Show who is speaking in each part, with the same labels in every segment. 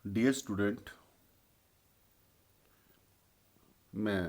Speaker 1: Dear student, मैं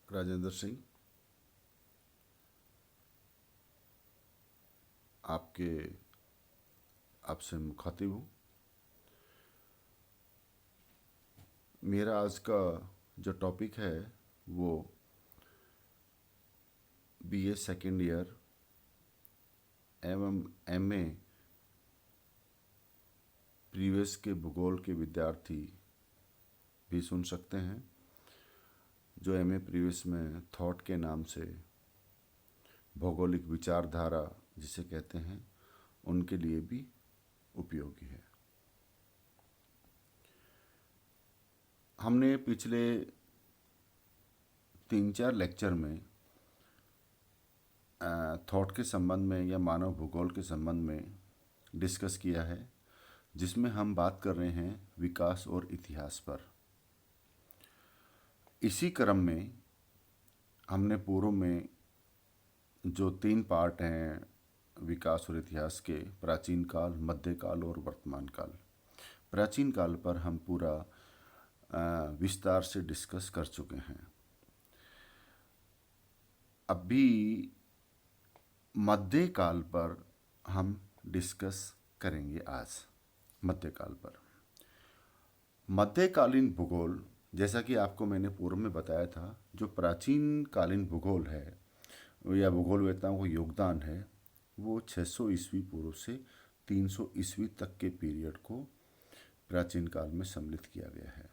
Speaker 1: राजेंद्र सिंह आपसे मुखातिब हूँ। मेरा आज का जो टॉपिक है वो बीए सेकेंड ईयर एवं एमए प्रीवियस के भूगोल के विद्यार्थी भी सुन सकते हैं, जो एमए प्रीवियस में थॉट के नाम से भौगोलिक विचारधारा जिसे कहते हैं, उनके लिए भी उपयोगी है। हमने पिछले 3-4 लेक्चर में थॉट के संबंध में या मानव भूगोल के संबंध में डिस्कस किया है, जिसमें हम बात कर रहे हैं विकास और इतिहास पर। इसी क्रम में हमने पूर्व में जो 3 पार्ट हैं विकास और इतिहास के, प्राचीन काल, मध्यकाल और वर्तमान काल, प्राचीन काल पर हम पूरा विस्तार से डिस्कस कर चुके हैं। अभी मध्यकाल पर हम डिस्कस करेंगे। आज मध्यकाल पर मध्यकालीन भूगोल, जैसा कि आपको मैंने पूर्व में बताया था, जो प्राचीन कालीन भूगोल है या भूगोलवेत्ताओं का योगदान है, वो 600 ईस्वी पूर्व से 300 ईस्वी तक के पीरियड को प्राचीन काल में सम्मिलित किया गया है।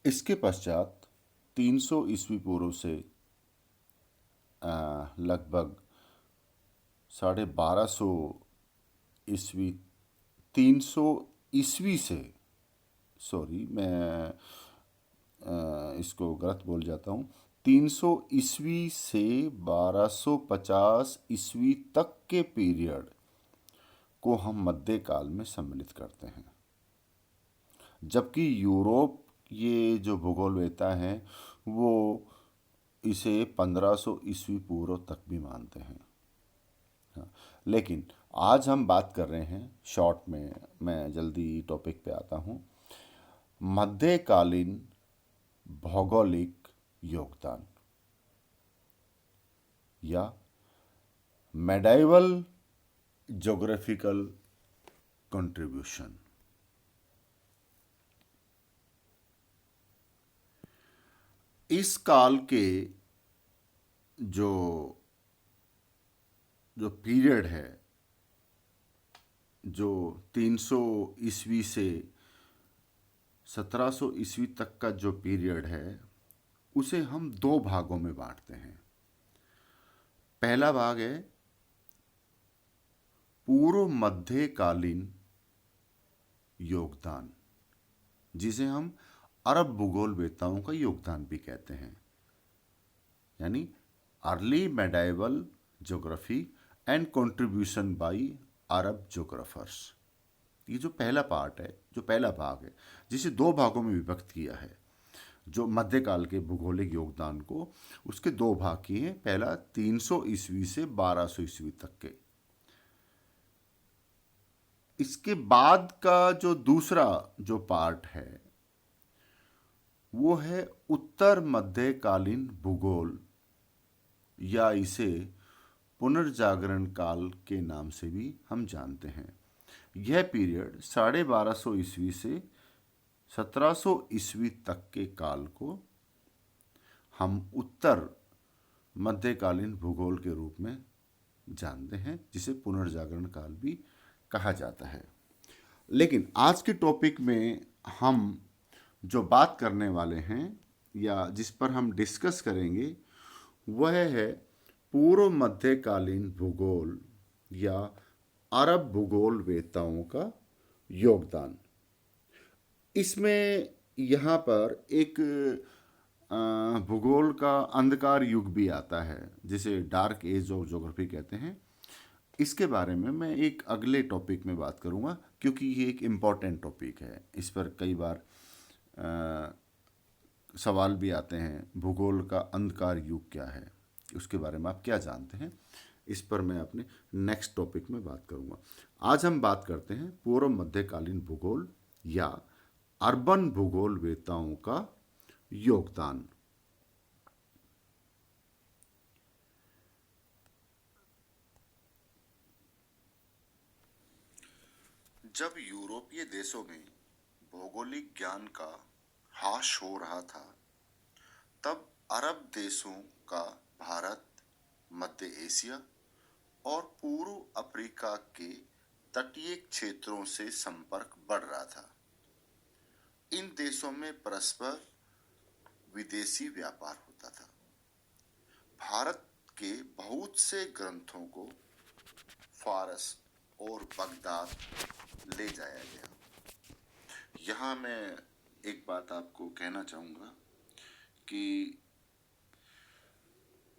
Speaker 1: इसके पश्चात 300 ईस्वी पूर्व से लगभग 1250 ईस्वी, 300 ईस्वी से, सॉरी मैं इसको गलत बोल जाता हूँ, 300 ईस्वी से 1250 ईस्वी तक के पीरियड को हम मध्यकाल में सम्मिलित करते हैं। जबकि यूरोप ये जो भूगोलवेत्ता हैं वो इसे 1500 ईस्वी पूर्व तक भी मानते हैं। हाँ, लेकिन आज हम बात कर रहे हैं शॉर्ट में, मैं जल्दी टॉपिक पे आता हूँ, मध्यकालीन भौगोलिक योगदान या मेडाइवल ज्योग्राफिकल कंट्रीब्यूशन। इस काल के जो पीरियड है, जो 300 ईस्वी से 1700 ईस्वी तक का जो पीरियड है, उसे हम 2 भागों में बांटते हैं। पहला भाग है पूर्व मध्यकालीन योगदान, जिसे हम अरब भूगोलवेत्ताओं का योगदान भी कहते हैं, यानी early medieval geography and contribution by Arab geographers. ये जो पहला पार्ट है, जो पहला भाग है, जिसे 2 भागों में विभक्त किया है, जो मध्यकाल के भूगोलिक योगदान को उसके 2 भाग किए हैं। पहला 300 ईस्वी से 1200 ईस्वी तक के। इसके बाद का जो दूसरा जो पार्ट है वो है उत्तर मध्यकालीन भूगोल, या इसे पुनर्जागरण काल के नाम से भी हम जानते हैं। यह पीरियड 1250 ईस्वी से 1700 ईस्वी तक के काल को हम उत्तर मध्यकालीन भूगोल के रूप में जानते हैं, जिसे पुनर्जागरण काल भी कहा जाता है। लेकिन आज के टॉपिक में हम जो बात करने वाले हैं या जिस पर हम डिस्कस करेंगे वह है पूर्व मध्यकालीन भूगोल या अरब भूगोलवेत्ताओं का योगदान। इसमें यहाँ पर एक भूगोल का अंधकार युग भी आता है, जिसे डार्क एज ऑफ ज्योग्राफी कहते हैं। इसके बारे में मैं एक अगले टॉपिक में बात करूँगा, क्योंकि ये एक इम्पॉर्टेंट टॉपिक है। इस पर कई बार सवाल भी आते हैं, भूगोल का अंधकार युग क्या है, उसके बारे में आप क्या जानते हैं। इस पर मैं अपने नेक्स्ट टॉपिक में बात करूंगा। आज हम बात करते हैं पूर्व मध्यकालीन भूगोल या अर्बन भूगोल वेताओं का योगदान। जब यूरोपीय देशों में भौगोलिक ज्ञान का ह्रास हो रहा था, तब अरब देशों का भारत, मध्य एशिया और पूर्व अफ्रीका के तटीय क्षेत्रों से संपर्क बढ़ रहा था। इन देशों में परस्पर विदेशी व्यापार होता था। भारत के बहुत से ग्रंथों को फारस और बगदाद ले जाया गया। यहाँ मैं एक बात आपको कहना चाहूँगा कि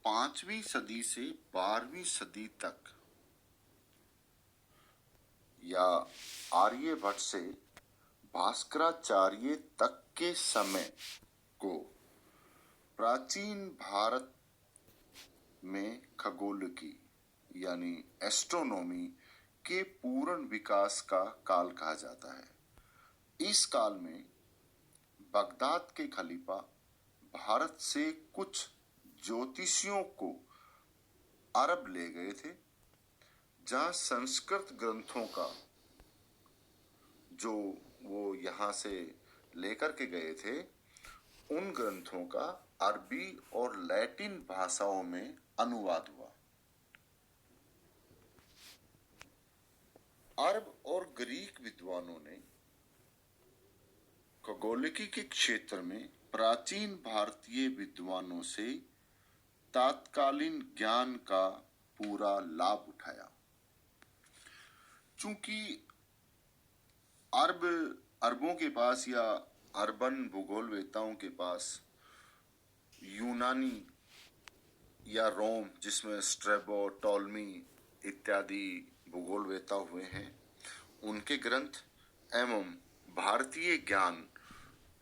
Speaker 1: 5वीं सदी से 12वीं सदी तक या आर्यभट्ट से भास्कराचार्य तक के समय को प्राचीन भारत में खगोलकी यानी एस्ट्रोनॉमी के पूर्ण विकास का काल कहा जाता है। इस काल में बगदाद के खलीफा भारत से कुछ ज्योतिषियों को अरब ले गए थे, जहाँ संस्कृत ग्रंथों का जो वो यहाँ से लेकर के गए थे, उन ग्रंथों का अरबी और लैटिन भाषाओं में अनुवाद हुआ। अरब और ग्रीक विद्वानों ने खगोलिकी के क्षेत्र में प्राचीन भारतीय विद्वानों से तात्कालीन ज्ञान का पूरा लाभ उठाया। चूंकि अरबों के पास या अर्बन भूगोलवेताओं के पास यूनानी या रोम, जिसमें स्ट्रैबो, टॉलमी इत्यादि भूगोलवेता हुए हैं, उनके ग्रंथ एवं भारतीय ज्ञान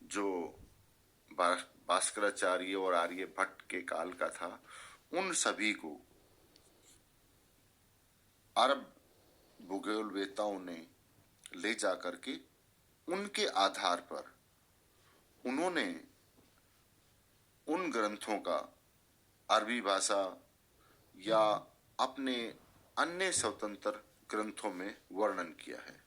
Speaker 1: जो भास्कराचार्य और आर्यभट्ट के काल का था, उन सभी को अरब भूगोलवेताओं ने ले जाकर के उनके आधार पर उन्होंने उन ग्रंथों का अरबी भाषा या अपने अन्य स्वतंत्र ग्रंथों में वर्णन किया है।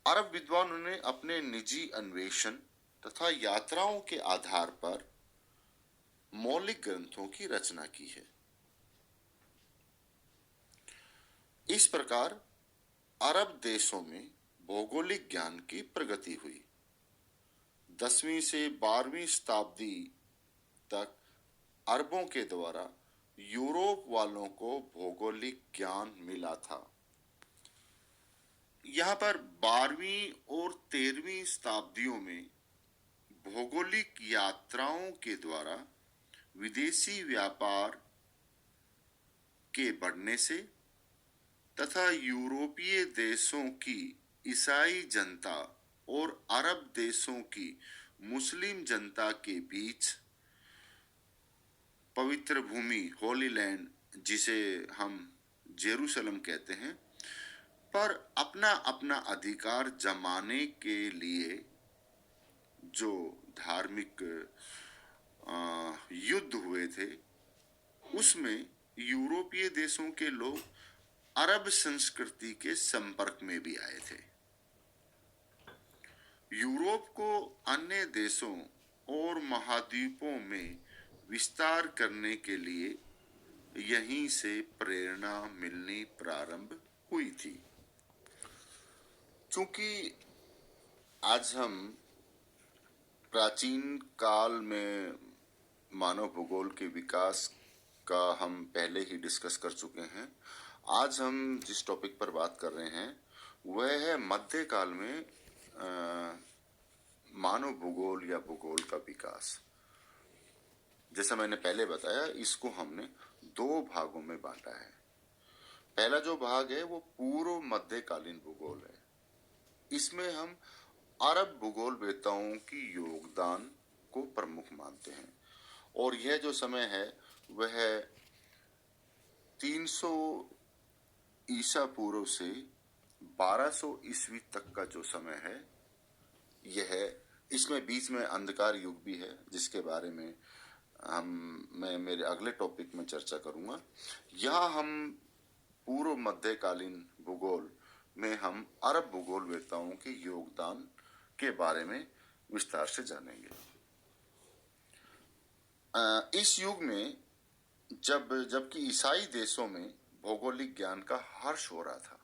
Speaker 1: अरब विद्वानों ने अपने निजी अन्वेषण तथा यात्राओं के आधार पर मौलिक ग्रंथों की रचना की है। इस प्रकार अरब देशों में भौगोलिक ज्ञान की प्रगति हुई। 10वीं से 12वीं शताब्दी तक अरबों के द्वारा यूरोप वालों को भौगोलिक ज्ञान मिला था। यहाँ पर 12वीं और 13वीं शताब्दियों में भौगोलिक यात्राओं के द्वारा विदेशी व्यापार के बढ़ने से तथा यूरोपीय देशों की ईसाई जनता और अरब देशों की मुस्लिम जनता के बीच पवित्र भूमि होली लैंड, जिसे हम जेरूसलम कहते हैं, पर अपना अपना अधिकार जमाने के लिए जो धार्मिक युद्ध हुए थे, उसमें यूरोपीय देशों के लोग अरब संस्कृति के संपर्क में भी आए थे। यूरोप को अन्य देशों और महाद्वीपों में विस्तार करने के लिए यहीं से प्रेरणा मिलनी प्रारंभ हुई थी। चूंकि आज हम प्राचीन काल में मानव भूगोल के विकास का हम पहले ही डिस्कस कर चुके हैं, आज हम जिस टॉपिक पर बात कर रहे हैं वह है मध्यकाल में मानव भूगोल या भूगोल का विकास। जैसा मैंने पहले बताया, इसको हमने 2 भागों में बांटा है। पहला जो भाग है वो पूर्व मध्यकालीन भूगोल है। इसमें हम अरब भूगोलवेताओं की योगदान को प्रमुख मानते हैं, और यह जो समय है वह 300 ईसा पूर्व से 1200 ईस्वी तक का जो समय है, यह इसमें बीच में अंधकार युग भी है, जिसके बारे में मैं मेरे अगले टॉपिक में चर्चा करूंगा। यहाँ हम पूर्व मध्यकालीन भूगोल में हम अरब भूगोलवेताओं के योगदान के बारे में विस्तार से जानेंगे। इस युग में जबकि ईसाई देशों में भौगोलिक ज्ञान का हर्ष हो रहा था,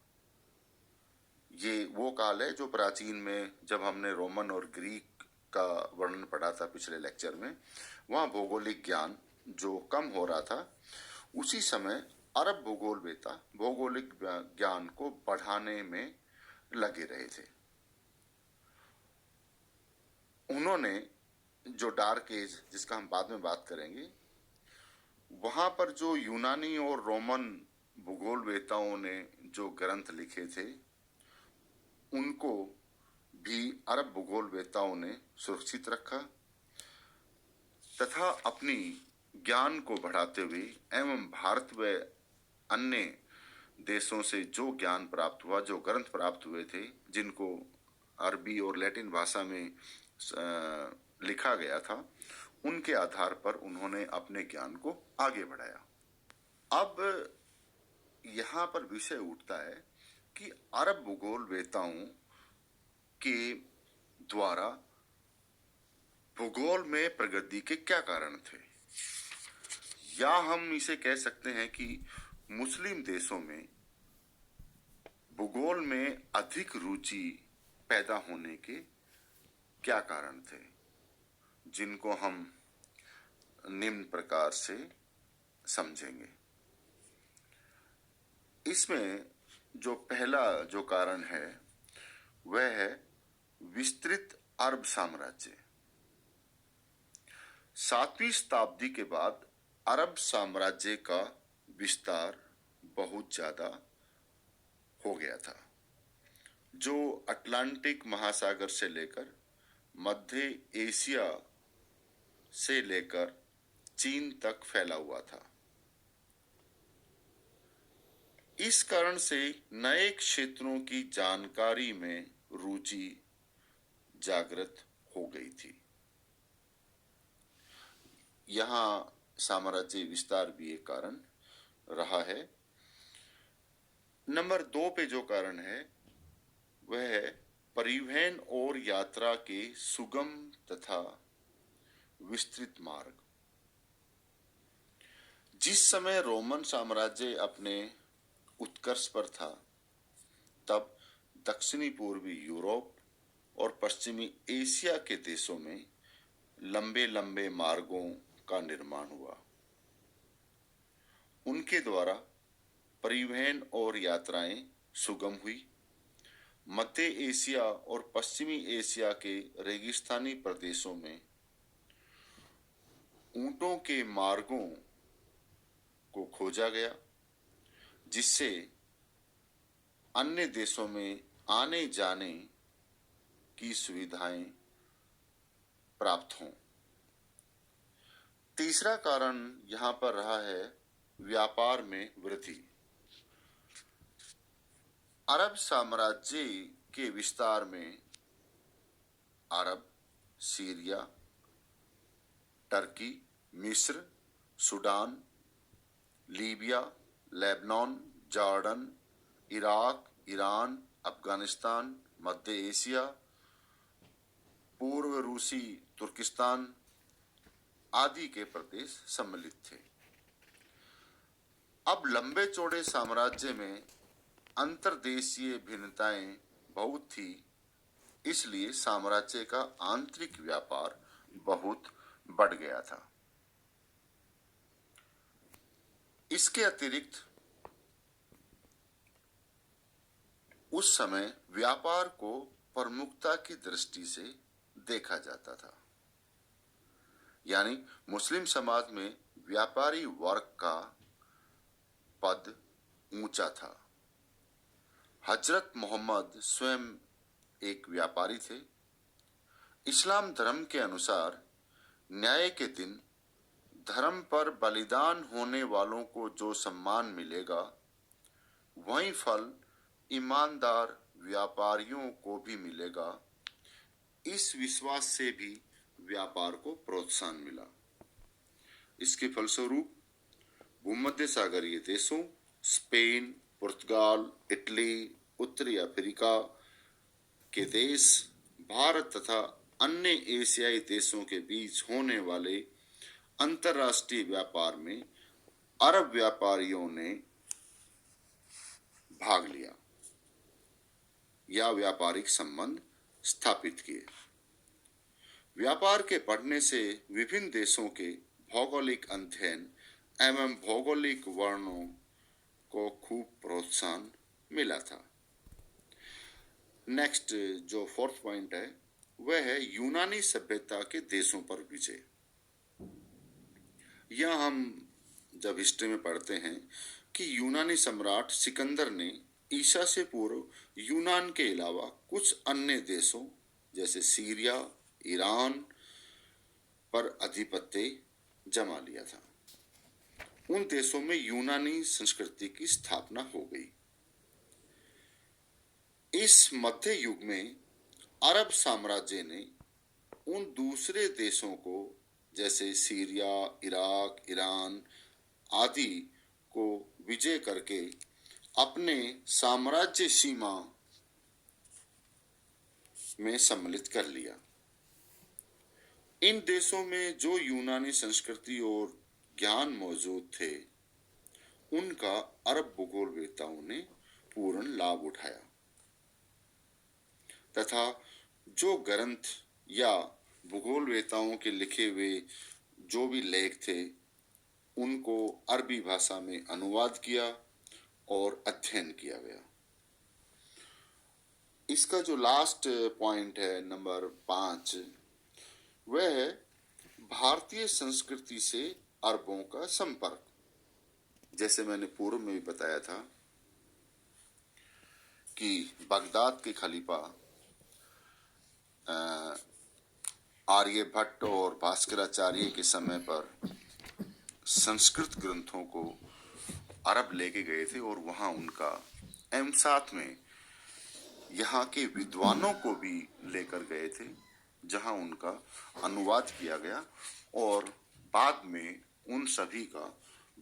Speaker 1: ये वो काल है जो प्राचीन में जब हमने रोमन और ग्रीक का वर्णन पढ़ा था पिछले लेक्चर में, वहाँ भौगोलिक ज्ञान जो कम हो रहा था, उसी समय अरब भूगोलवेता भौगोलिक ज्ञान को बढ़ाने में लगे रहे थे। उन्होंने जो डार्क एज, जिसका हम बाद में बात करेंगे, वहां पर जो यूनानी और रोमन भूगोलवेताओं ने जो ग्रंथ लिखे थे, उनको भी अरब भूगोलवेताओं ने सुरक्षित रखा तथा अपनी ज्ञान को बढ़ाते हुए एवं भारत व अन्य देशों से जो ज्ञान प्राप्त हुआ, जो ग्रंथ प्राप्त हुए थे, जिनको अरबी और लैटिन भाषा में लिखा गया था, उनके आधार पर उन्होंने अपने ज्ञान को आगे बढ़ाया। अब यहाँ पर विषय उठता है कि अरब भूगोलवेताओं के द्वारा भूगोल में प्रगति के क्या कारण थे, या हम इसे कह सकते हैं कि मुस्लिम देशों में भूगोल में अधिक रुचि पैदा होने के क्या कारण थे, जिनको हम निम्न प्रकार से समझेंगे। इसमें जो पहला जो कारण है वह है विस्तृत अरब साम्राज्य। 7वीं शताब्दी के बाद अरब साम्राज्य का विस्तार बहुत ज्यादा हो गया था, जो अटलांटिक महासागर से लेकर मध्य एशिया से लेकर चीन तक फैला हुआ था। इस कारण से नए क्षेत्रों की जानकारी में रुचि जागृत हो गई थी। यहाँ साम्राज्य विस्तार भी एक कारण रहा है। नंबर 2 पे जो कारण है वह है परिवहन और यात्रा के सुगम तथा विस्तृत मार्ग। जिस समय रोमन साम्राज्य अपने उत्कर्ष पर था, तब दक्षिणी पूर्वी यूरोप और पश्चिमी एशिया के देशों में लंबे लंबे मार्गों का निर्माण हुआ। उनके द्वारा परिवहन और यात्राएं सुगम हुई। मध्य एशिया और पश्चिमी एशिया के रेगिस्तानी प्रदेशों में ऊंटों के मार्गों को खोजा गया, जिससे अन्य देशों में आने जाने की सुविधाएं प्राप्त हों। तीसरा कारण यहाँ पर रहा है व्यापार में वृद्धि। अरब साम्राज्य के विस्तार में अरब, सीरिया, टर्की, मिस्र, Sudan, Libya, Lebanon, Jordan, Iraq, Iran, Afghanistan, मध्य एशिया, पूर्व रूसी तुर्किस्तान आदि के प्रदेश सम्मिलित थे। अब लंबे चौड़े साम्राज्य में अंतर्देशीय भिन्नताएं बहुत थी, इसलिए साम्राज्य का आंतरिक व्यापार बहुत बढ़ गया था। इसके अतिरिक्त उस समय व्यापार को प्रमुखता की दृष्टि से देखा जाता था, यानी मुस्लिम समाज में व्यापारी वर्ग का पद ऊंचा था। हजरत मोहम्मद स्वयं एक व्यापारी थे। इस्लाम धर्म के अनुसार न्याय के दिन धर्म पर बलिदान होने वालों को जो सम्मान मिलेगा, वही फल ईमानदार व्यापारियों को भी मिलेगा। इस विश्वास से भी व्यापार को प्रोत्साहन मिला। इसके फलस्वरूप भूमध्य सागरीय देशों स्पेन, पुर्तगाल, इटली, उत्तरी अफ्रीका के देश, भारत तथा अन्य एशियाई देशों के बीच होने वाले अंतर्राष्ट्रीय व्यापार में अरब व्यापारियों ने भाग लिया या व्यापारिक संबंध स्थापित किए। व्यापार के बढ़ने से विभिन्न देशों के भौगोलिक अध्ययन एवं भौगोलिक वर्णों को खूब प्रोत्साहन मिला था। नेक्स्ट जो फोर्थ पॉइंट है वह है यूनानी सभ्यता के देशों पर विजय। यह हम जब हिस्ट्री में पढ़ते हैं कि यूनानी सम्राट सिकंदर ने ईसा से पूर्व यूनान के अलावा कुछ अन्य देशों जैसे सीरिया, ईरान पर आधिपत्य जमा लिया था। उन देशों में यूनानी संस्कृति की स्थापना हो गई। इस मध्य युग में अरब साम्राज्य ने उन दूसरे देशों को जैसे सीरिया, इराक, ईरान आदि को विजय करके अपने साम्राज्य सीमा में सम्मिलित कर लिया। इन देशों में जो यूनानी संस्कृति और ज्ञान मौजूद थे, उनका अरब भूगोलवेत्ताओं ने पूर्ण लाभ उठाया तथा जो ग्रंथ या भूगोलवेत्ताओं के लिखे हुए जो भी लेख थे, उनको अरबी भाषा में अनुवाद किया और अध्ययन किया गया। इसका जो लास्ट पॉइंट है नंबर 5, वह है भारतीय संस्कृति से अरबों का संपर्क। जैसे मैंने पूर्व में भी बताया था कि बगदाद के खलीफा आर्यभट्ट और भास्कराचार्य के समय पर संस्कृत ग्रंथों को अरब लेके गए थे और वहां उनका एवं साथ में यहाँ के विद्वानों को भी लेकर गए थे, जहां उनका अनुवाद किया गया और बाद में उन सभी का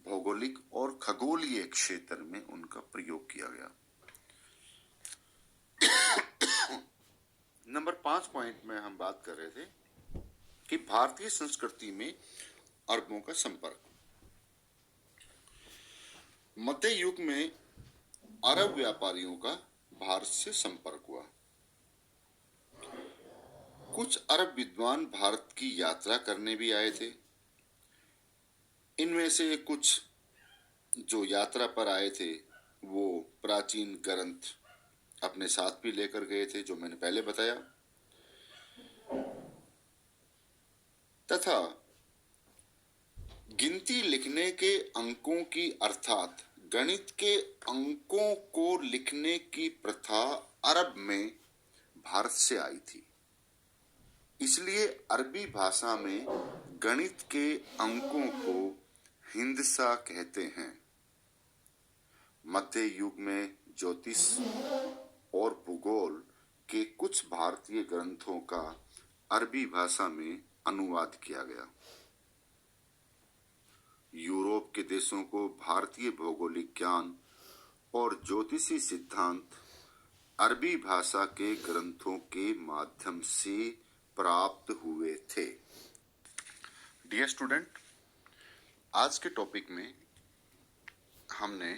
Speaker 1: भौगोलिक और खगोलीय क्षेत्र में उनका प्रयोग किया गया। नंबर 5 पॉइंट में हम बात कर रहे थे कि भारतीय संस्कृति में अरबों का संपर्क। मध्य युग में अरब व्यापारियों का भारत से संपर्क हुआ। कुछ अरब विद्वान भारत की यात्रा करने भी आए थे। इनमें से कुछ जो यात्रा पर आए थे वो प्राचीन ग्रंथ अपने साथ भी लेकर गए थे, जो मैंने पहले बताया, तथा गिनती लिखने के अंकों की अर्थात गणित के अंकों को लिखने की प्रथा अरब में भारत से आई थी। इसलिए अरबी भाषा में गणित के अंकों को हिंदसा कहते हैं। मध्य युग में ज्योतिष और भूगोल के कुछ भारतीय ग्रंथों का अरबी भाषा में अनुवाद किया गया। यूरोप के देशों को भारतीय भौगोलिक ज्ञान और ज्योतिषी सिद्धांत अरबी भाषा के ग्रंथों के माध्यम से प्राप्त हुए थे। डियर स्टूडेंट, आज के टॉपिक में हमने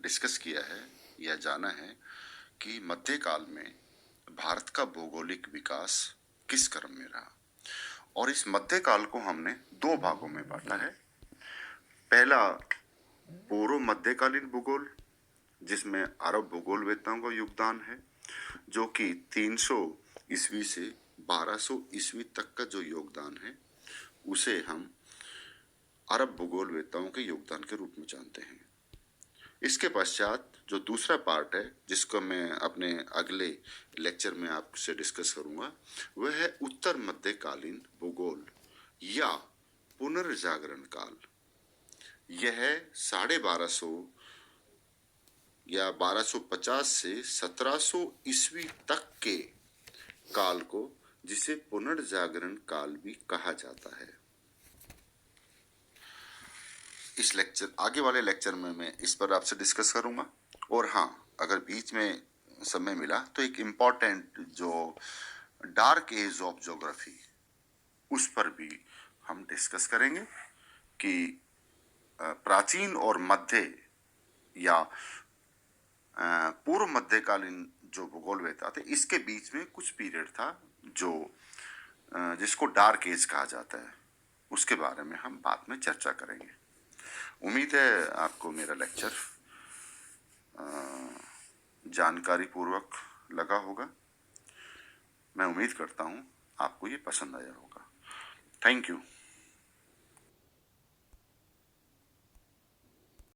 Speaker 1: डिस्कस किया है या जाना है कि मध्यकाल में भारत का भौगोलिक विकास किस क्रम में रहा, और इस मध्यकाल को हमने 2 भागों में बांटा है। पहला पूर्व मध्यकालीन भूगोल, जिसमें अरब भूगोलवेत्ताओं का योगदान है, जो कि 300 ईस्वी से 1200 ईस्वी तक का जो योगदान है उसे हम अरब भूगोलवेत्ताओं के योगदान के रूप में जानते हैं। इसके पश्चात जो दूसरा पार्ट है, जिसको मैं अपने अगले लेक्चर में आपसे डिस्कस करूंगा, वह है उत्तर मध्यकालीन भूगोल या पुनर्जागरण काल, यह 1250 या 1250 से 1700 ईस्वी तक के काल को, जिसे पुनर्जागरण काल भी कहा जाता है। इस लेक्चर, आगे वाले लेक्चर में मैं इस पर आपसे डिस्कस करूंगा। और हाँ, अगर बीच में समय मिला तो एक इम्पॉर्टेंट जो डार्क एज ऑफ ज्योग्राफी, उस पर भी हम डिस्कस करेंगे कि प्राचीन और मध्य या पूर्व मध्यकालीन जो भूगोलवेत्ता थे, इसके बीच में कुछ पीरियड था जो जिसको डार्क एज कहा जाता है, उसके बारे में हम बाद में चर्चा करेंगे। उम्मीद है आपको मेरा लेक्चर जानकारी पूर्वक लगा होगा। मैं उम्मीद करता हूं आपको ये पसंद आया होगा। Thank you.